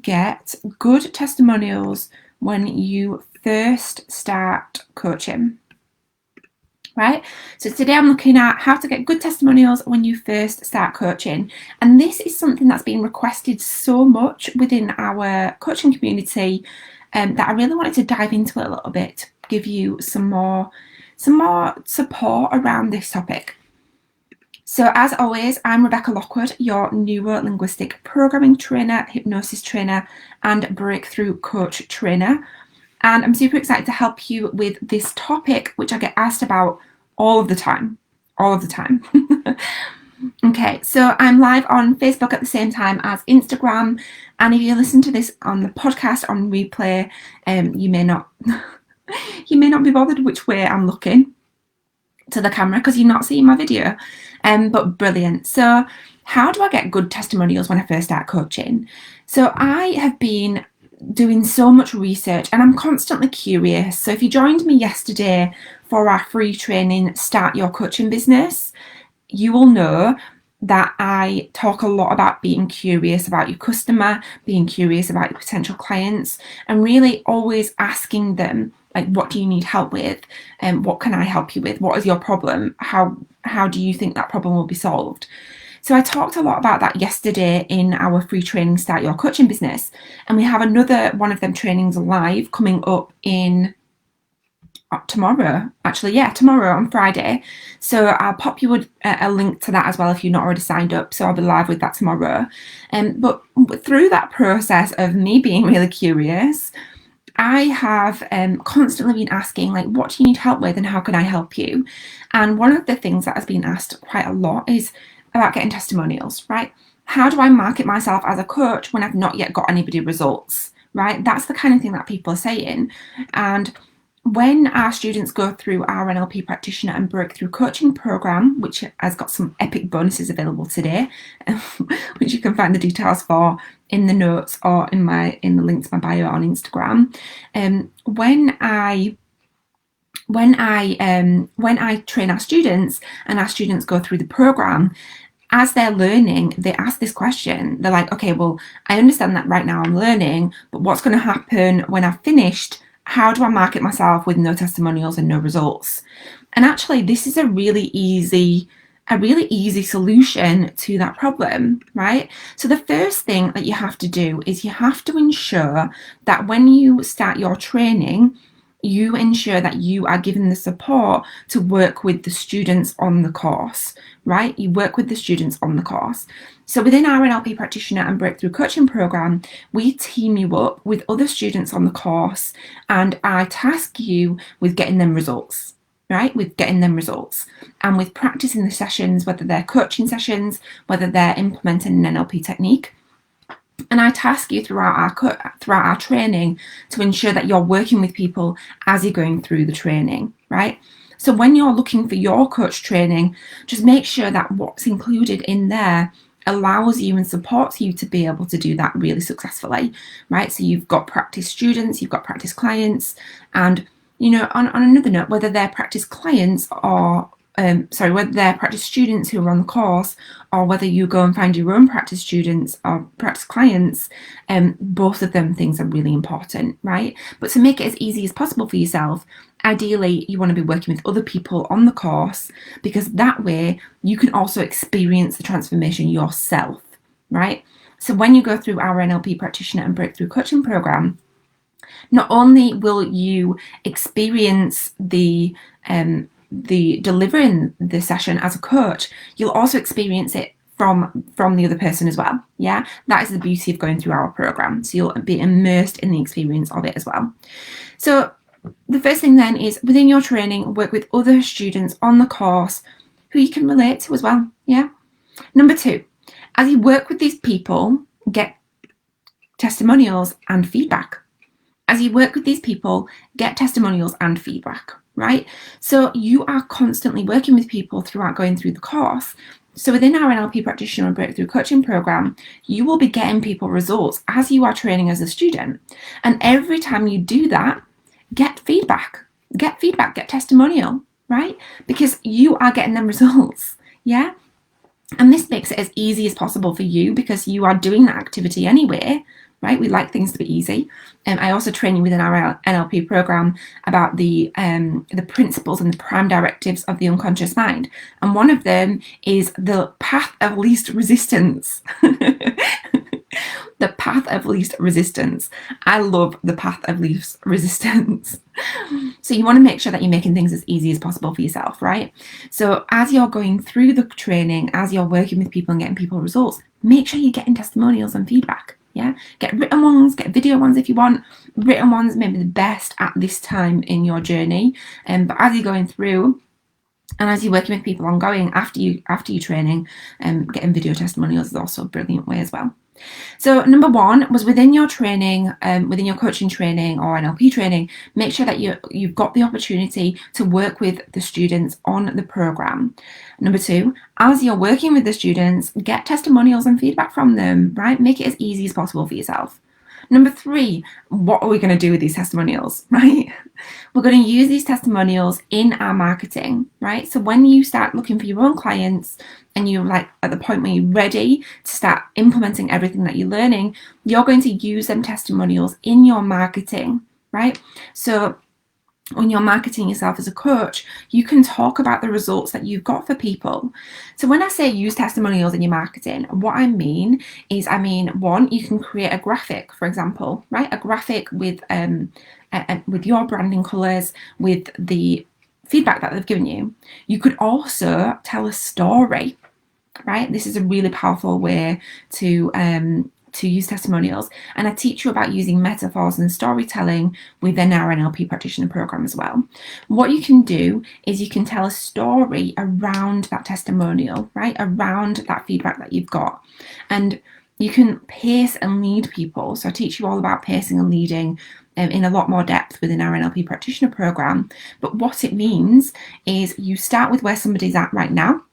get good testimonials when you first start coaching? Right? So today I'm looking at how to get good testimonials when you first start coaching. And this is something that's been requested so much within our coaching community that I really wanted to dive into it a little bit, give you some more support around this topic. So as always, I'm Rebecca Lockwood, your neuro-linguistic programming trainer, hypnosis trainer, and breakthrough coach trainer. And I'm super excited to help you with this topic, which I get asked about all of the time. Okay, so I'm live on Facebook at the same time as Instagram. And if you listen to this on the podcast on replay, you may not be bothered which way I'm looking to the camera because you're not seeing my video. But brilliant. So how do I get good testimonials when I first start coaching? So I have been doing so much research and I'm constantly curious. So if you joined me yesterday for our free training, Start Your Coaching Business, you will know that I talk a lot about being curious about your customer, being curious about your potential clients, and really always asking them, like, what do you need help with? And what can I help you with? What is your problem? How do you think that problem will be solved? So I talked a lot about that yesterday in our free training, Start Your Coaching Business. And we have another one of them trainings live coming up in tomorrow on Friday. So I'll pop you a link to that as well if you're not already signed up. So I'll be live with that tomorrow. But through that process of me being really curious, I have constantly been asking, like, what do you need help with and how can I help you? And one of the things that has been asked quite a lot is about getting testimonials, right? How do I market myself as a coach when I've not yet got anybody results, right? That's the kind of thing that people are saying. And when our students go through our NLP practitioner and breakthrough coaching program, which has got some epic bonuses available today, which you can find the details for in the notes or in the link to my bio on Instagram. When I train our students and our students go through the program, as they're learning, they ask this question. They're like, okay, well, I understand that right now I'm learning, but what's going to happen when I've finished? How do I market myself with no testimonials and no results? And actually, this is a really easy solution to that problem, right? So the first thing that you have to do is you have to ensure that when you start your training, you ensure that you are given the support to work with the students on the course, right? You work with the students on the course. So within our NLP practitioner and breakthrough coaching program, we team you up with other students on the course and I task you with getting them results, right? With getting them results and with practicing the sessions, whether they're coaching sessions, whether they're implementing an NLP technique. And I task you throughout our training to ensure that you're working with people as you're going through the training, right? So when you're looking for your coach training, just make sure that what's included in there allows you and supports you to be able to do that really successfully, right? So you've got practice students, you've got practice clients, and, you know, on another note, whether they're practice clients or whether they're practice students who are on the course or whether you go and find your own practice students or practice clients, both of them things are really important, right? But to make it as easy as possible for yourself, ideally you want to be working with other people on the course because that way you can also experience the transformation yourself, right? So when you go through our NLP practitioner and breakthrough coaching program, not only will you experience the delivering the session as a coach, you'll also experience it from the other person as well. Yeah, that is the beauty of going through our program. So you'll be immersed in the experience of it as well. So the first thing then is within your training, work with other students on the course who you can relate to as well. Yeah. Number 2, as you work with these people, get testimonials and feedback. As you work with these people, get testimonials and feedback, right? So you are constantly working with people throughout going through the course. So within our NLP practitioner and breakthrough coaching program, you will be getting people results as you are training as a student. And every time you do that, get feedback, get testimonial, right? Because you are getting them results, yeah? And this makes it as easy as possible for you because you are doing that activity anyway, right? We like things to be easy. I also train you within our NLP program about the principles and the prime directives of the unconscious mind. And one of them is the path of least resistance. The path of least resistance. I love the path of least resistance. So you want to make sure that you're making things as easy as possible for yourself, right? So as you're going through the training, as you're working with people and getting people results, make sure you're getting testimonials and feedback. Yeah, get written ones, get video ones if you want. Written ones may be the best at this time in your journey. But as you're going through, and as you're working with people ongoing after you training, getting video testimonials is also a brilliant way as well. So number one was within your training, within your coaching training or NLP training, make sure that you've got the opportunity to work with the students on the program. Number two, as you're working with the students, get testimonials and feedback from them, right? Make it as easy as possible for yourself. Number three, what are we going to do with these testimonials, right? We're going to use these testimonials in our marketing, right? So when you start looking for your own clients and you're like at the point where you're ready to start implementing everything that you're learning, you're going to use them testimonials in your marketing, right? So when you're marketing yourself as a coach, you can talk about the results that you've got for people. So when I say use testimonials in your marketing, what I mean is, one, you can create a graphic, for example, right? A graphic with your branding colors, with the feedback that they've given you. You could also tell a story, right? This is a really powerful way to use testimonials, and I teach you about using metaphors and storytelling within our NLP practitioner program as well. What you can do is you can tell a story around that testimonial, right? Around that feedback that you've got, and you can pace and lead people. So I teach you all about pacing and leading in a lot more depth within our NLP practitioner program. But what it means is you start with where somebody's at right now.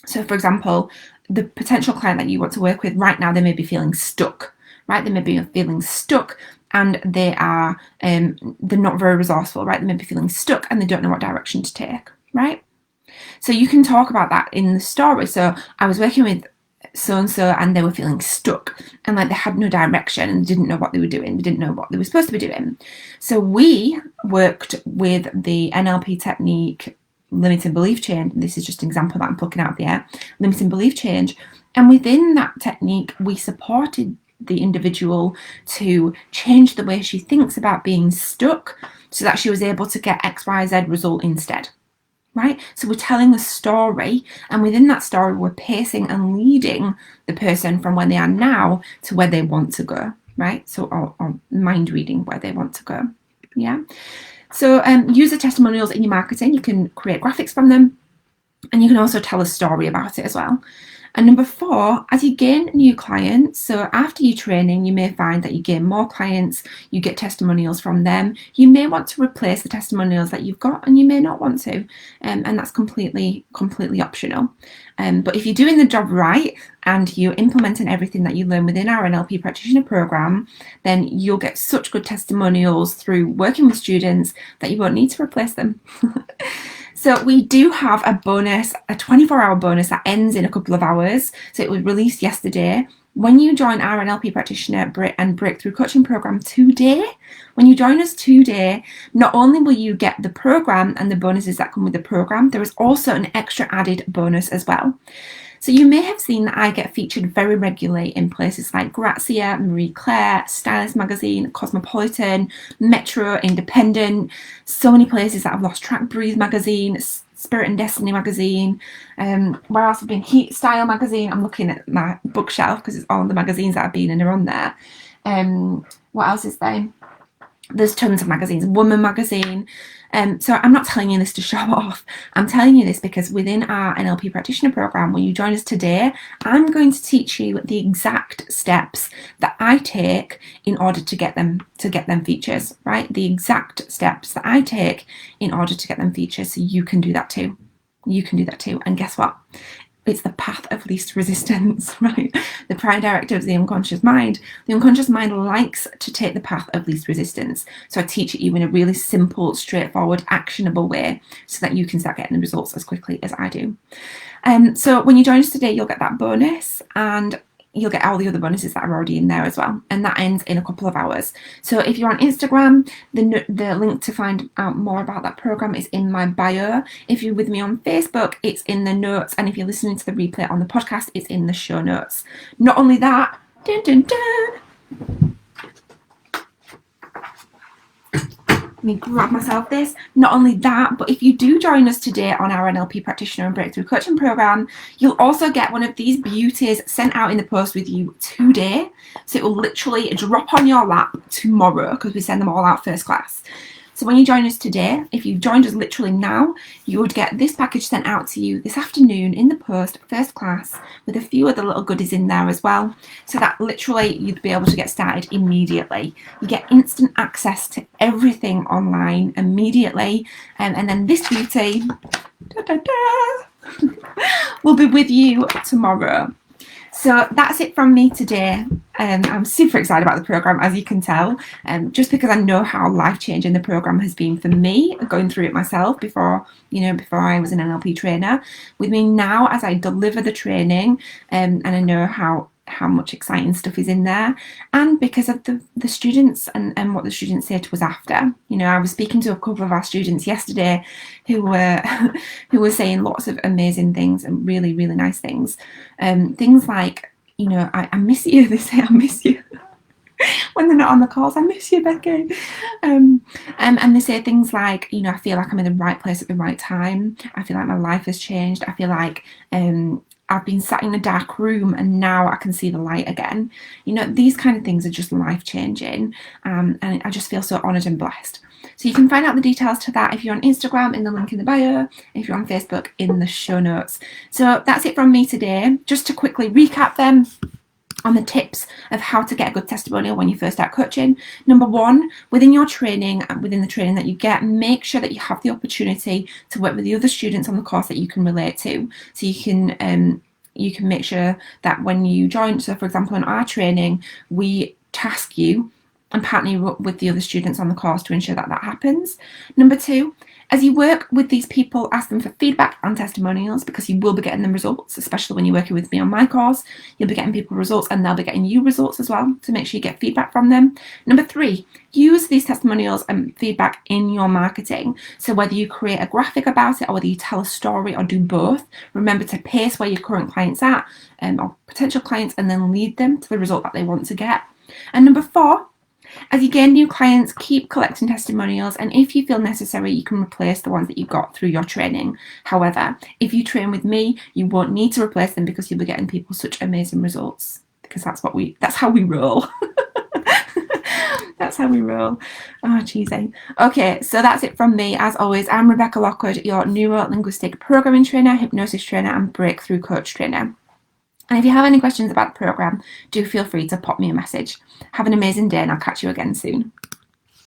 So for example, the potential client that you want to work with right now, they may be feeling stuck, right? They may be feeling stuck and they're not very resourceful, right? They may be feeling stuck and they don't know what direction to take, right? So you can talk about that in the story. So I was working with so-and-so and they were feeling stuck and like they had no direction and didn't know what they were doing. They didn't know what they were supposed to be doing. So we worked with the NLP technique limiting belief change. This is just an example that I'm plucking out of the air. Limiting belief change. And within that technique, we supported the individual to change the way she thinks about being stuck so that she was able to get XYZ result instead. Right? So we're telling a story, and within that story, we're pacing and leading the person from where they are now to where they want to go. Right? So, or mind reading where they want to go. Yeah. So use the testimonials in your marketing. You can create graphics from them, and you can also tell a story about it as well. And number four, as you gain new clients, so after your training, you may find that you gain more clients, you get testimonials from them. You may want to replace the testimonials that you've got, and you may not want to, and that's completely optional. But if you're doing the job right and you're implementing everything that you learn within our NLP practitioner program, then you'll get such good testimonials through working with students that you won't need to replace them. So we do have a bonus, a 24-hour bonus that ends in a couple of hours. So it was released yesterday. When you join our NLP practitioner and breakthrough coaching program today, when you join us today, not only will you get the program and the bonuses that come with the program, there is also an extra added bonus as well. So you may have seen that I get featured very regularly in places like Grazia, Marie Claire, Stylist Magazine, Cosmopolitan, Metro, Independent, so many places that I've lost track, Breathe Magazine, Spirit and Destiny Magazine, where else I've been, Heat Style Magazine. I'm looking at my bookshelf because it's all the magazines that I've been in are on there. What else is there? There's tons of magazines, Woman Magazine. So I'm not telling you this to show off. I'm telling you this because within our NLP practitioner program, when you join us today, I'm going to teach you the exact steps that I take in order to get them features, right? The exact steps that I take in order to get them features. So you can do that too. You can do that too. And guess what? It's the path of least resistance, right? The prime directive of the unconscious mind. The unconscious mind likes to take the path of least resistance. So I teach it you in a really simple, straightforward, actionable way so that you can start getting the results as quickly as I do. So when you join us today, you'll get that bonus. And you'll get all the other bonuses that are already in there as well. And that ends in a couple of hours. So if you're on Instagram, the link to find out more about that program is in my bio. If you're with me on Facebook, it's in the notes. And if you're listening to the replay on the podcast, it's in the show notes. Not only that, dun, dun, dun. Let me grab myself this. Not only that, but if you do join us today on our NLP Practitioner and Breakthrough Coaching Program, you'll also get one of these beauties sent out in the post with you today. So it will literally drop on your lap tomorrow because we send them all out first class. So when you join us today, if you joined us literally now, you would get this package sent out to you this afternoon in the post, first class, with a few other little goodies in there as well. So that literally you'd be able to get started immediately. You get instant access to everything online immediately. And then this beauty will be with you tomorrow. So that's it from me today. I'm super excited about the program, as you can tell, just because I know how life-changing the program has been for me, going through it myself before I was an NLP trainer. With me now, as I deliver the training, and I know how much exciting stuff is in there, and because of the students and what the students say to us after. I was speaking to a couple of our students yesterday who were saying lots of amazing things and really, really nice things. Things like, I miss you. They say, I miss you. When they're not on the calls, I miss you, Becky. And they say things like, I feel like I'm in the right place at the right time. I feel like my life has changed. I feel like I've been sat in a dark room and now I can see the light again. These kind of things are just life-changing. And I just feel so honoured and blessed. So you can find out the details to that if you're on Instagram in the link in the bio, if you're on Facebook in the show notes. So that's it from me today. Just to quickly recap them on the tips of how to get a good testimonial when you first start coaching. Number one, within your training, within the training that you get, make sure that you have the opportunity to work with the other students on the course that you can relate to. So you can make sure that when you join, so for example, in our training, we task you and partner with the other students on the course to ensure that that happens. Number two, as you work with these people, ask them for feedback and testimonials, because you will be getting them results, especially when you're working with me on my course. You'll be getting people results and they'll be getting you results as well, so make sure you get feedback from them. Number three, use these testimonials and feedback in your marketing. So whether you create a graphic about it or whether you tell a story or do both, remember to pace where your current clients are or potential clients, and then lead them to the result that they want to get. And number four, as you gain new clients, keep collecting testimonials, and if you feel necessary, you can replace the ones that you got through your training. However, if you train with me, you won't need to replace them because you'll be getting people such amazing results, because that's how we roll. That's how we roll. Oh, cheesy. Okay, so that's it from me. As always, I'm Rebecca Lockwood, your neuro-linguistic programming trainer, hypnosis trainer, and breakthrough coach trainer. And if you have any questions about the program, do feel free to pop me a message. Have an amazing day, and I'll catch you again soon.